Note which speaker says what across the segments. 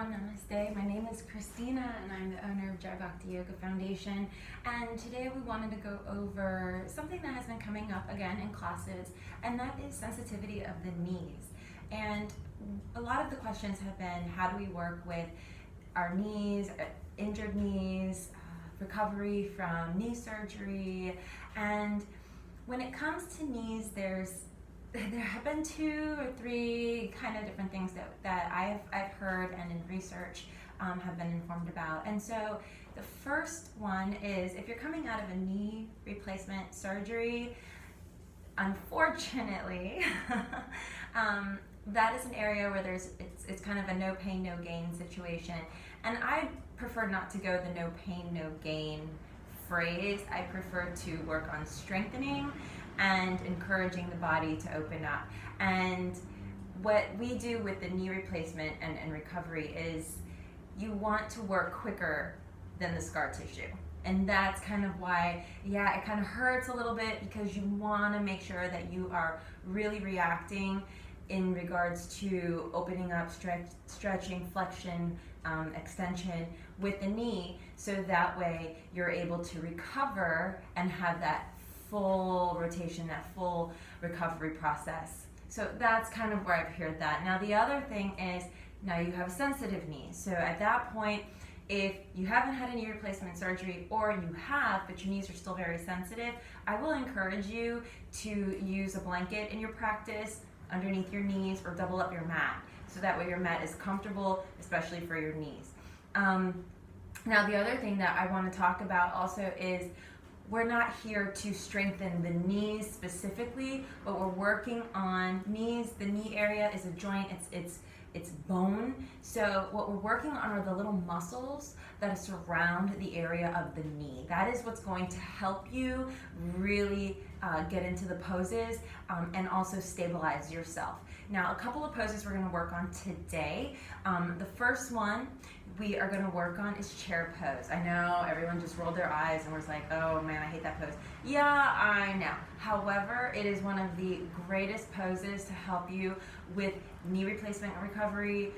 Speaker 1: everyone, namaste. My name is Christina and I'm the owner of Jai Bhakti Yoga Foundation, and today we wanted to go over something that has been coming up again in classes, and that is sensitivity of the knees. And a lot of the questions have been, how do we work with our knees, injured knees, recovery from knee surgery? And when it comes to knees, there have been 2 or 3 kind of different things that I've heard and in research have been informed about. And so the first one is, if you're coming out of a knee replacement surgery, unfortunately, that is an area where it's kind of a no pain, no gain situation. And I prefer not to go the no pain, no gain phrase. I prefer to work on strengthening and encouraging the body to open up. And what we do with the knee replacement and recovery is you want to work quicker than the scar tissue. And that's kind of why, yeah, it kind of hurts a little bit, because you want to make sure that you are really reacting in regards to opening up, stretching, flexion, extension with the knee, so that way you're able to recover and have that full rotation, that full recovery process. So that's kind of where I've heard that. Now the other thing is, now you have a sensitive knee. So at that point, if you haven't had a knee replacement surgery, or you have, but your knees are still very sensitive, I will encourage you to use a blanket in your practice underneath your knees, or double up your mat, so that way your mat is comfortable, especially for your knees. Now the other thing that I want to talk about also is, we're not here to strengthen the knees specifically, but we're working on knees. The knee area is a joint, it's bone. So what we're working on are the little muscles that surround the area of the knee. That is what's going to help you really get into the poses and also stabilize yourself. Now, a couple of poses we're going to work on today. The first one we are going to work on is chair pose. I know everyone just rolled their eyes and was like, oh man, I hate that pose. Yeah, I know. However, it is one of the greatest poses to help you with knee replacement and recovery,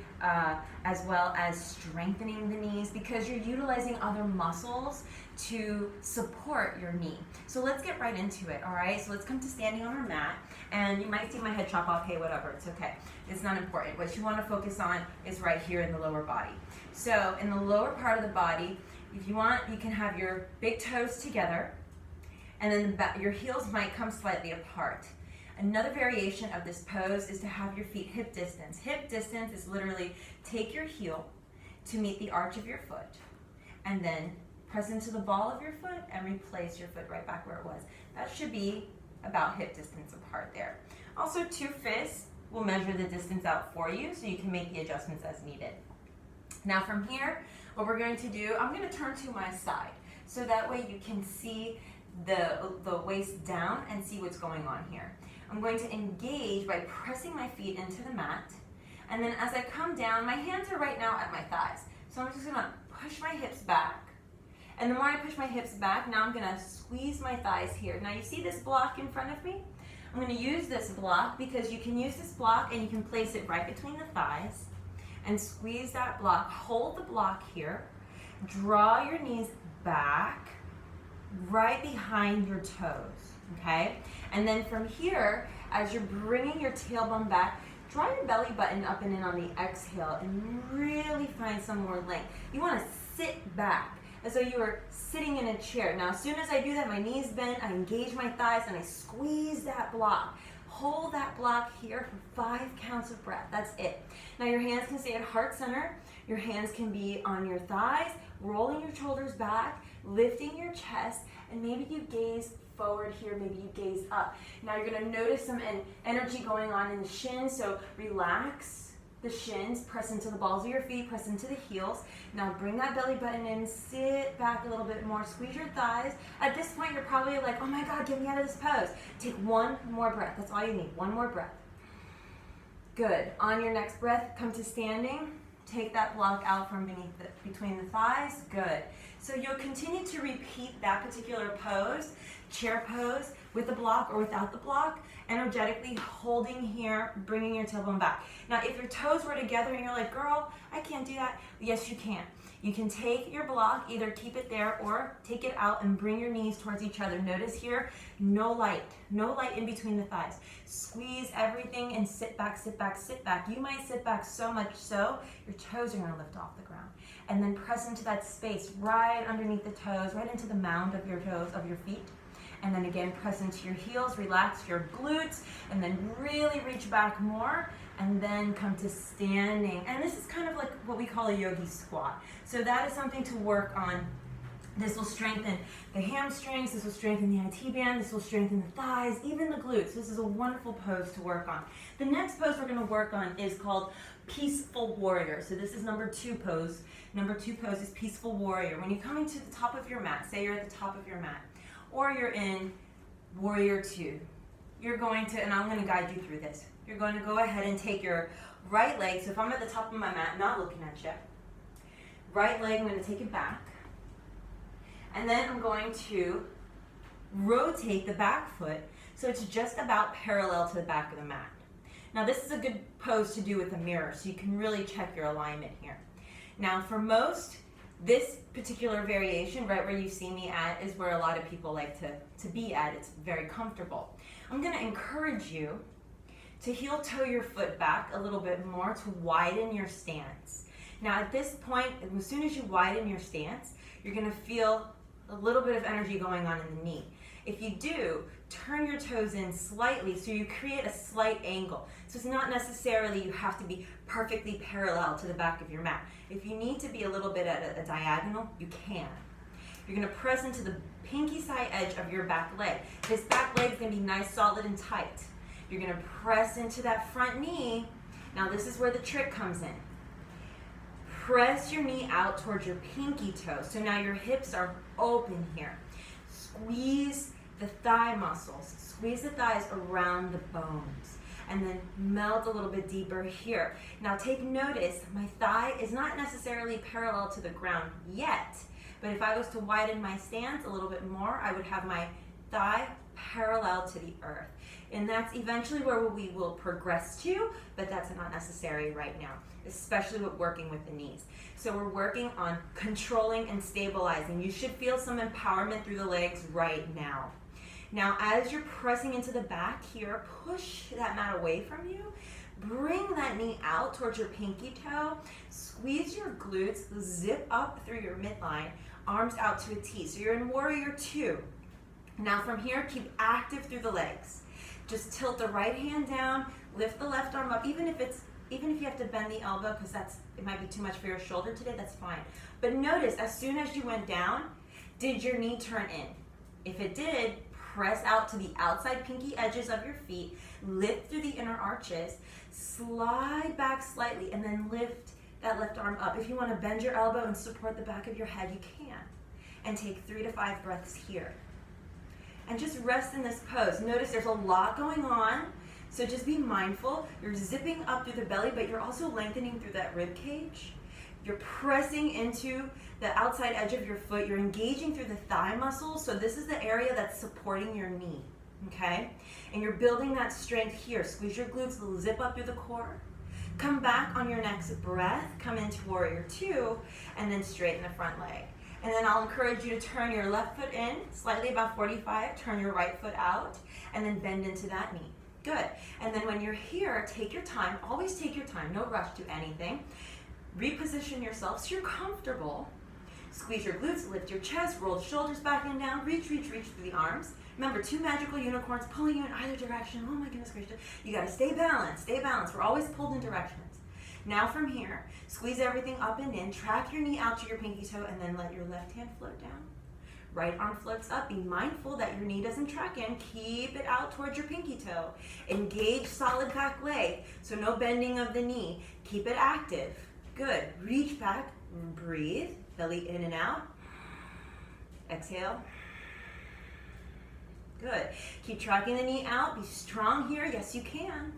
Speaker 1: as well as strengthening the knees, because you're utilizing other muscles to support your knee. So let's get right into it, all right? So let's come to standing on our mat, and you might see my head chop off. Hey, whatever, it's okay. It's not important. What you want to focus on is right here in the lower body. So in the lower part of the body, if you want, you can have your big toes together, and then your heels might come slightly apart. Another variation of this pose is to have your feet hip distance. Hip distance is literally take your heel to meet the arch of your foot, and then press into the ball of your foot and replace your foot right back where it was. That should be about hip distance apart there. Also, 2 fists will measure the distance out for you, so you can make the adjustments as needed. Now from here, what we're going to do, I'm going to turn to my side, so that way you can see the waist down and see what's going on here. I'm going to engage by pressing my feet into the mat, and then as I come down, my hands are right now at my thighs. So I'm just going to push my hips back, and the more I push my hips back, now I'm going to squeeze my thighs here. Now you see this block in front of me? I'm going to use this block, because you can use this block and you can place it right between the thighs and squeeze that block. Hold the block here, draw your knees back right behind your toes, okay? And then from here, as you're bringing your tailbone back, draw your belly button up and in on the exhale and really find some more length. You want to sit back as though you were sitting in a chair. Now, as soon as I do that, my knees bend, I engage my thighs, and I squeeze that block. Hold that block here for 5 counts of breath. That's it. Now your hands can stay at heart center. Your hands can be on your thighs, rolling your shoulders back, lifting your chest, and maybe you gaze forward here, maybe you gaze up. Now you're going to notice some energy going on in the shins, so relax the shins, press into the balls of your feet, press into the heels. Now bring that belly button in, sit back a little bit more, squeeze your thighs. At this point, you're probably like, oh my God, get me out of this pose. Take 1 more breath. That's all you need, 1 more breath. Good. On your next breath, come to standing. Take that block out from between the thighs. Good. So you'll continue to repeat that particular pose, chair pose, with the block or without the block, energetically holding here, bringing your tailbone back. Now, if your toes were together and you're like, girl, I can't do that, yes, you can. You can take your block, either keep it there or take it out and bring your knees towards each other. Notice here, no light in between the thighs. Squeeze everything and sit back, sit back, sit back. You might sit back so much so, your toes are gonna lift off the ground. And then press into that space right underneath the toes, right into the mound of your toes, of your feet. And then again, press into your heels, relax your glutes, and then really reach back more, and then come to standing. And this is kind of like what we call a yogi squat. So that is something to work on. This will strengthen the hamstrings, this will strengthen the IT band, this will strengthen the thighs, even the glutes. This is a wonderful pose to work on. The next pose we're gonna work on is called Peaceful Warrior. So this is number 2 pose. Number 2 pose is Peaceful Warrior. When you're coming to the top of your mat, say you're at the top of your mat, or you're in Warrior 2, you're going to, and I'm gonna guide you through this, you're going to go ahead and take your right leg, so if I'm at the top of my mat, not looking at you, right leg, I'm gonna take it back, and then I'm going to rotate the back foot so it's just about parallel to the back of the mat. Now this is a good pose to do with a mirror, so you can really check your alignment here. Now for most, this particular variation, right where you see me at, is where a lot of people like to be at. It's very comfortable. I'm gonna encourage you to heel toe your foot back a little bit more to widen your stance. Now at this point, as soon as you widen your stance, you're gonna feel a little bit of energy going on in the knee. If you do, turn your toes in slightly so you create a slight angle. So it's not necessarily you have to be perfectly parallel to the back of your mat. If you need to be a little bit at a diagonal, you can. You're gonna press into the pinky side edge of your back leg. This back leg is gonna be nice, solid, and tight. You're gonna press into that front knee. Now this is where the trick comes in. Press your knee out towards your pinky toe. So now your hips are open here. Squeeze the thigh muscles. Squeeze the thighs around the bones. And then melt a little bit deeper here. Now take notice, my thigh is not necessarily parallel to the ground yet, but if I was to widen my stance a little bit more, I would have my thigh parallel to the earth. And that's eventually where we will progress to, but that's not necessary right now, especially with working with the knees. So we're working on controlling and stabilizing. You should feel some empowerment through the legs right now. Now, as you're pressing into the back here, push that mat away from you. Bring that knee out towards your pinky toe. Squeeze your glutes, zip up through your midline, arms out to a T. So you're in Warrior 2. Now from here, keep active through the legs. Just tilt the right hand down, lift the left arm up, even if you have to bend the elbow because it might be too much for your shoulder today, that's fine. But notice, as soon as you went down, did your knee turn in? If it did, press out to the outside pinky edges of your feet, lift through the inner arches, slide back slightly, and then lift that left arm up. If you want to bend your elbow and support the back of your head, you can. And take 3 to 5 breaths here. And just rest in this pose. Notice there's a lot going on, so just be mindful. You're zipping up through the belly, but you're also lengthening through that rib cage. You're pressing into the outside edge of your foot. You're engaging through the thigh muscles, so this is the area that's supporting your knee, okay? And you're building that strength here. Squeeze your glutes, zip up through the core. Come back on your next breath, come into Warrior 2, and then straighten the front leg. And then I'll encourage you to turn your left foot in, slightly about 45, turn your right foot out, and then bend into that knee. Good. And then when you're here, take your time, always take your time, no rush to anything. Reposition yourself so you're comfortable. Squeeze your glutes, lift your chest, roll the shoulders back and down, reach through the arms. Remember, 2 magical unicorns pulling you in either direction. Oh my goodness gracious. You gotta stay balanced, stay balanced. We're always pulled in directions. Now from here, squeeze everything up and in, track your knee out to your pinky toe, and then let your left hand float down. Right arm floats up. Be mindful that your knee doesn't track in. Keep it out towards your pinky toe. Engage solid back leg, so no bending of the knee. Keep it active. Good. Reach back, breathe, belly in and out. Exhale. Good. Keep tracking the knee out. Be strong here. Yes, you can.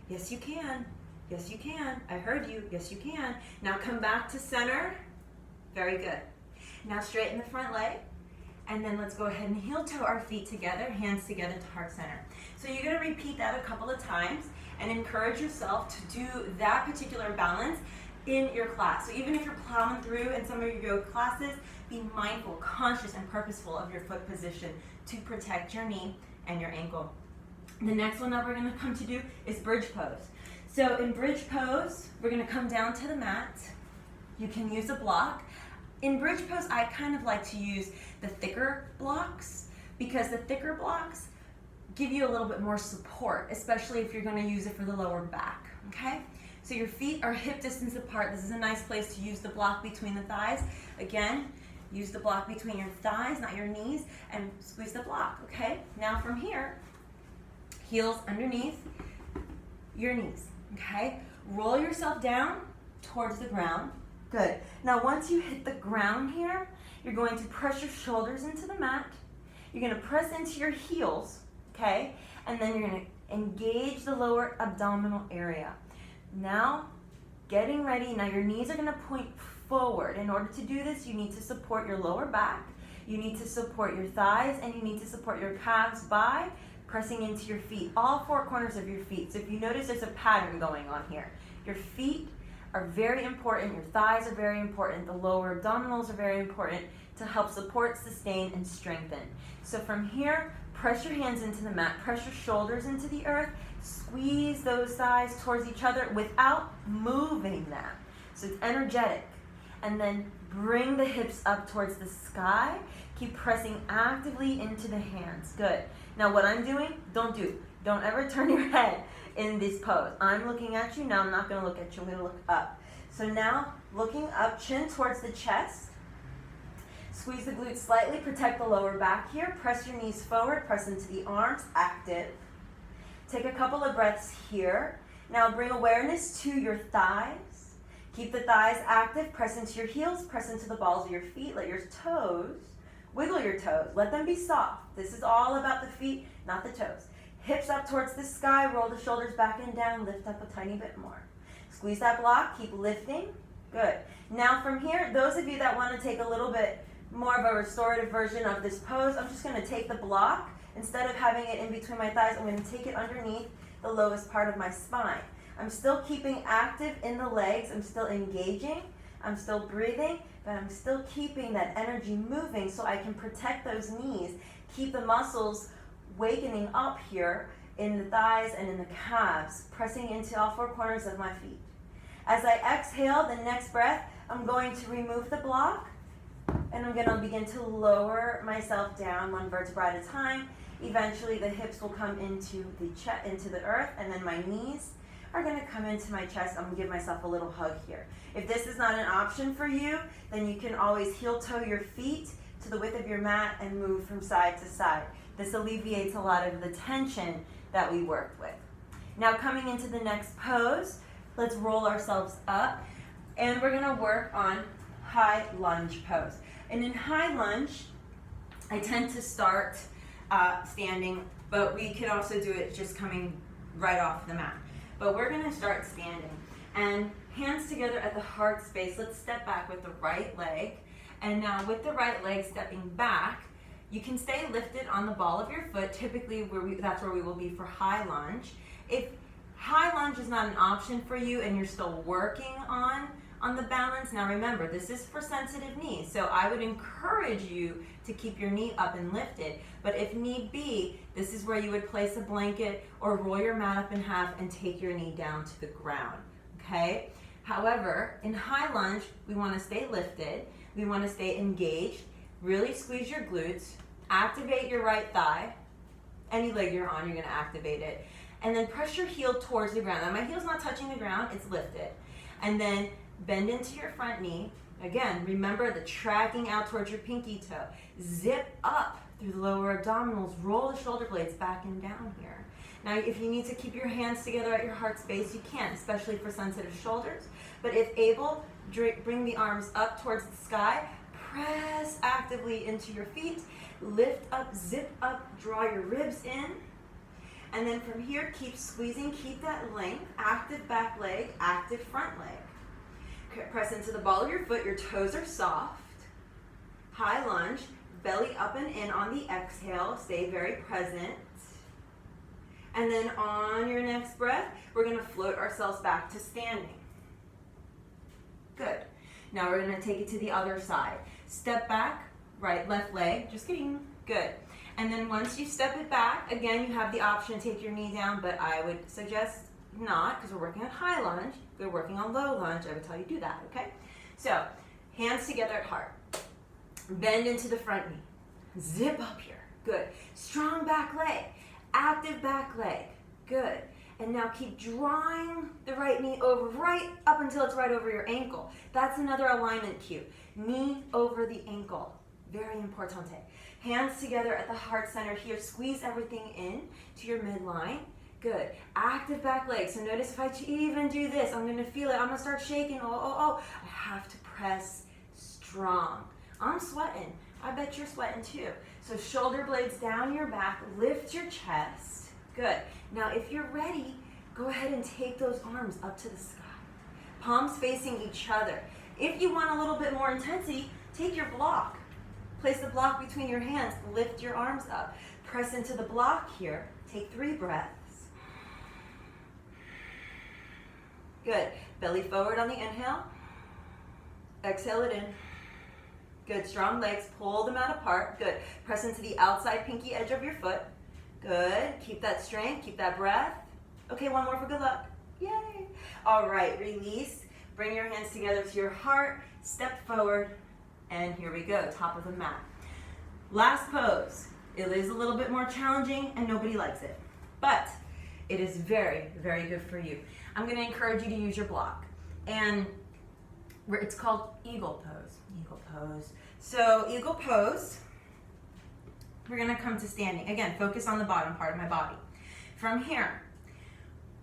Speaker 1: Yes, you can. Yes, you can. I heard you. Yes, you can. Now come back to center. Very good. Now straighten the front leg And then let's go ahead and heel toe our feet together, hands together to heart center. So you're gonna repeat that a couple of times and encourage yourself to do that particular balance in your class. So even if you're plowing through in some of your yoga classes, be mindful, conscious, and purposeful of your foot position to protect your knee and your ankle. The next one that we're gonna come to do is bridge pose. So in bridge pose, we're gonna come down to the mat. You can use a block. In bridge pose, I kind of like to use the thicker blocks because the thicker blocks give you a little bit more support, especially if you're going to use it for the lower back, okay? So your feet are hip distance apart. This is a nice place to use the block between the thighs. Again, use the block between your thighs, not your knees, and squeeze the block, okay? Now from here, heels underneath your knees, okay? Roll yourself down towards the ground. Good. Now once you hit the ground here, you're going to press your shoulders into the mat. You're going to press into your heels, okay? And then you're going to engage the lower abdominal area. Now, getting ready. Now your knees are going to point forward. In order to do this, you need to support your lower back. You need to support your thighs, and you need to support your calves by pressing into your feet, all four corners of your feet. So if you notice, there's a pattern going on here. Your feet are very important, your thighs are very important, the lower abdominals are very important to help support, sustain, and strengthen. So from here, press your hands into the mat, press your shoulders into the earth, squeeze those thighs towards each other without moving them. So it's energetic. And then bring the hips up towards the sky. Keep pressing actively into the hands. Good. Now what I'm doing, don't ever turn your head in this pose. I'm looking at you, now I'm not going to look at you, I'm going to look up. So now, looking up, chin towards the chest. Squeeze the glutes slightly, protect the lower back here. Press your knees forward, press into the arms, active. Take a couple of breaths here. Now bring awareness to your thighs. Keep the thighs active, press into your heels, press into the balls of your feet, let your toes, wiggle your toes, let them be soft. This is all about the feet, not the toes. Hips up towards the sky, roll the shoulders back and down, lift up a tiny bit more. Squeeze that block, keep lifting. Good. Now from here, those of you that want to take a little bit more of a restorative version of this pose, I'm just going to take the block. Instead of having it in between my thighs, I'm going to take it underneath the lowest part of my spine. I'm still keeping active in the legs, I'm still engaging, I'm still breathing, but I'm still keeping that energy moving so I can protect those knees, keep the muscles wakening up here in the thighs and in the calves, pressing into all four corners of my feet. As I exhale, the next breath, I'm going to remove the block and I'm going to begin to lower myself down one vertebra at a time. Eventually the hips will come into the earth, and then my knees are going to come into my chest. I'm going to give myself a little hug here. If this is not an option for you, then you can always heel toe your feet to the width of your mat and move from side to side. This alleviates a lot of the tension that we worked with. Now coming into the next pose, let's roll ourselves up, and we're going to work on high lunge pose. And in high lunge, I tend to start standing, but we could also do it just coming right off the mat. But we're going to start standing, and hands together at the heart space. Let's step back with the right leg, and now with the right leg stepping back, you can stay lifted on the ball of your foot. Typically, that's where we will be for high lunge. If high lunge is not an option for you and you're still working on the balance, now remember, this is for sensitive knees, so I would encourage you to keep your knee up and lifted. But if need be, this is where you would place a blanket or roll your mat up in half and take your knee down to the ground, okay? However, in high lunge, we want to stay lifted, we want to stay engaged, really squeeze your glutes, activate your right thigh, any leg you're on, you're going to activate it, and then press your heel towards the ground. Now my heel's not touching the ground, it's lifted. And then bend into your front knee. Again, remember the tracking out towards your pinky toe. Zip up through the lower abdominals, roll the shoulder blades back and down here. Now if you need to keep your hands together at your heart space, you can, especially for sensitive shoulders. But if able, bring the arms up towards the sky, press actively into your feet, lift up, zip up, draw your ribs in. And then from here, keep squeezing, keep that length, active back leg, active front leg. Press into the ball of your foot, your toes are soft. High lunge,
Speaker 2: belly up and in on the exhale. Stay very present. And then on your next breath, we're going to float ourselves back to standing. Good. Now we're going to take it to the other side. Step back, right, left leg. Just kidding. Good. And then once you step it back, again, you have the option to take your knee down, but I would suggest not, because we're working on high lunge. We're working on low lunge. I would tell you do that, okay? So, hands together at heart. Bend into the front knee. Zip up here. Good. Strong back leg. Active back leg. Good. And now keep drawing the right knee over, right up until it's right over your ankle. That's another alignment cue. Knee over the ankle. Very importante. Hands together at the heart center here. Squeeze everything in to your midline. Good. Active back leg. So notice if I even do this, I'm going to feel it. I'm going to start shaking. Oh. I have to press strong. I'm sweating. I bet you're sweating too. So shoulder blades down your back. Lift your chest. Good. Now if you're ready, go ahead and take those arms up to the sky. Palms facing each other. If you want a little bit more intensity, take your block. Place the block between your hands. Lift your arms up. Press into the block here. Take 3 breaths. Good. Belly forward on the inhale. Exhale it in. Good. Strong legs. Pull them out apart. Good. Press into the outside pinky edge of your foot. Good. Keep that strength. Keep that breath. Okay, one more for good luck. Yay. All right. Release. Bring your hands together to your heart. Step forward. And here we go. Top of the mat. Last pose. It is a little bit more challenging and nobody likes it. But it is very, very good for you. I'm going to encourage you to use your block. And it's called eagle pose. Eagle pose. So eagle pose, we're going to come to standing. Again, focus on the bottom part of my body. From here,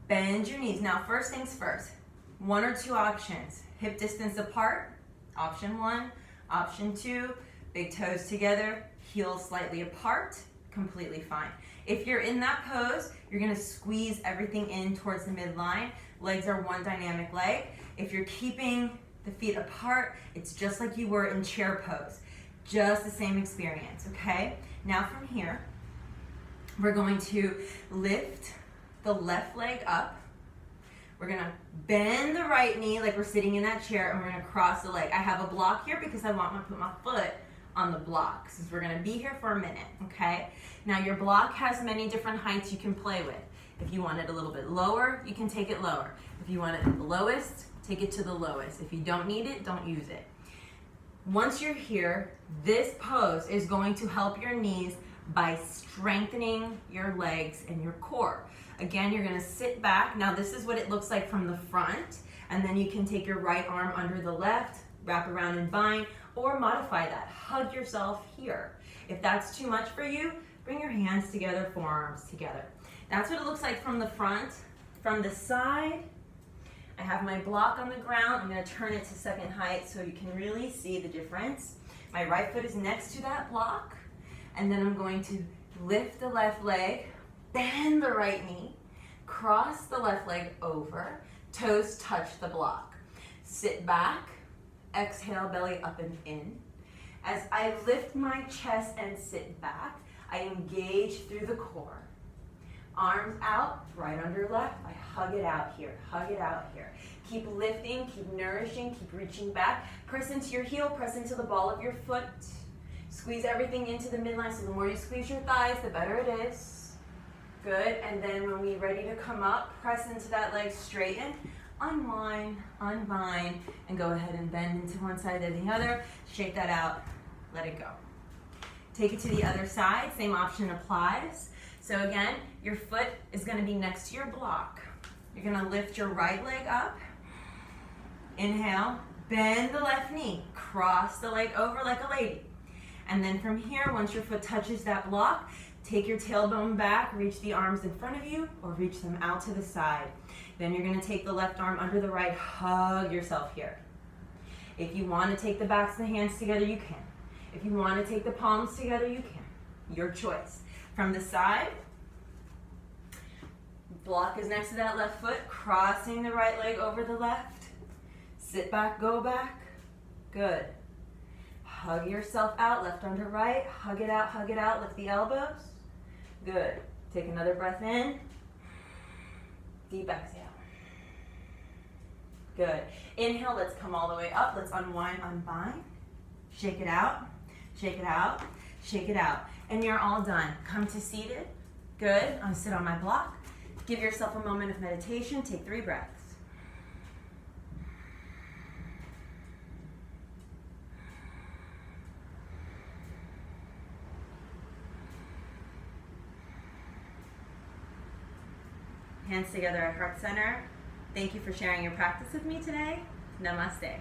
Speaker 2: bend your knees. Now, first things first, 1 or 2 options. Hip distance apart, option 1. Option 2, big toes together, heels slightly apart, completely fine. If you're in that pose, you're going to squeeze everything in towards the midline. Legs are one dynamic leg. If you're keeping the feet apart, it's just like you were in chair pose. Just the same experience, okay? Now from here, we're going to lift the left leg up. We're going to bend the right knee like we're sitting in that chair, and we're going to cross the leg. I have a block here because I want to put my foot on the block since we're going to be here for a minute, okay? Now your block has many different heights you can play with. If you want it a little bit lower, you can take it lower. If you want it at the lowest, take it to the lowest. If you don't need it, don't use it. Once you're here, this pose is going to help your knees by strengthening your legs and your core. Again, you're going to sit back. Now this is what it looks like from the front, and then you can take your right arm under the left, wrap around and bind, or modify that. Hug yourself here. If that's too much for you, bring your hands together, forearms together. That's what it looks like from the front. From the side, I have my block on the ground. I'm going to turn it to second height so you can really see the difference. My right foot is next to that block, and then I'm going to lift the left leg, bend the right knee, cross the left leg over, toes touch the block. Sit back, exhale, belly up and in. As I lift my chest and sit back, I engage through the core. Arms out, right under left, I hug it out here, hug it out here. Keep lifting, keep nourishing, keep reaching back. Press into your heel, press into the ball of your foot. Squeeze everything into the midline, so the more you squeeze your thighs, the better it is. Good, and then when we're ready to come up, press into that leg, straighten, unwind, unbind, and go ahead and bend into one side or the other. Shake that out, let it go. Take it to the other side, same option applies. So again, your foot is going to be next to your block. You're going to lift your right leg up. Inhale, bend the left knee, cross the leg over like a lady. And then from here, once your foot touches that block, take your tailbone back, reach the arms in front of you, or reach them out to the side. Then you're going to take the left arm under the right, hug yourself here. If you want to take the backs of the hands together, you can. If you want to take the palms together, you can. Your choice. From the side, block is next to that left foot, crossing the right leg over the left. Sit back, go back. Good. Hug yourself out, left arm to right. Hug it out, lift the elbows. Good. Take another breath in. Deep exhale. Good. Inhale, let's come all the way up. Let's unwind, unbind. Shake it out, shake it out, shake it out. And you're all done. Come to seated. Good. I'm sit on my block. Give yourself a moment of meditation. Take 3 breaths. Hands together at heart center. Thank you for sharing your practice with me today. Namaste.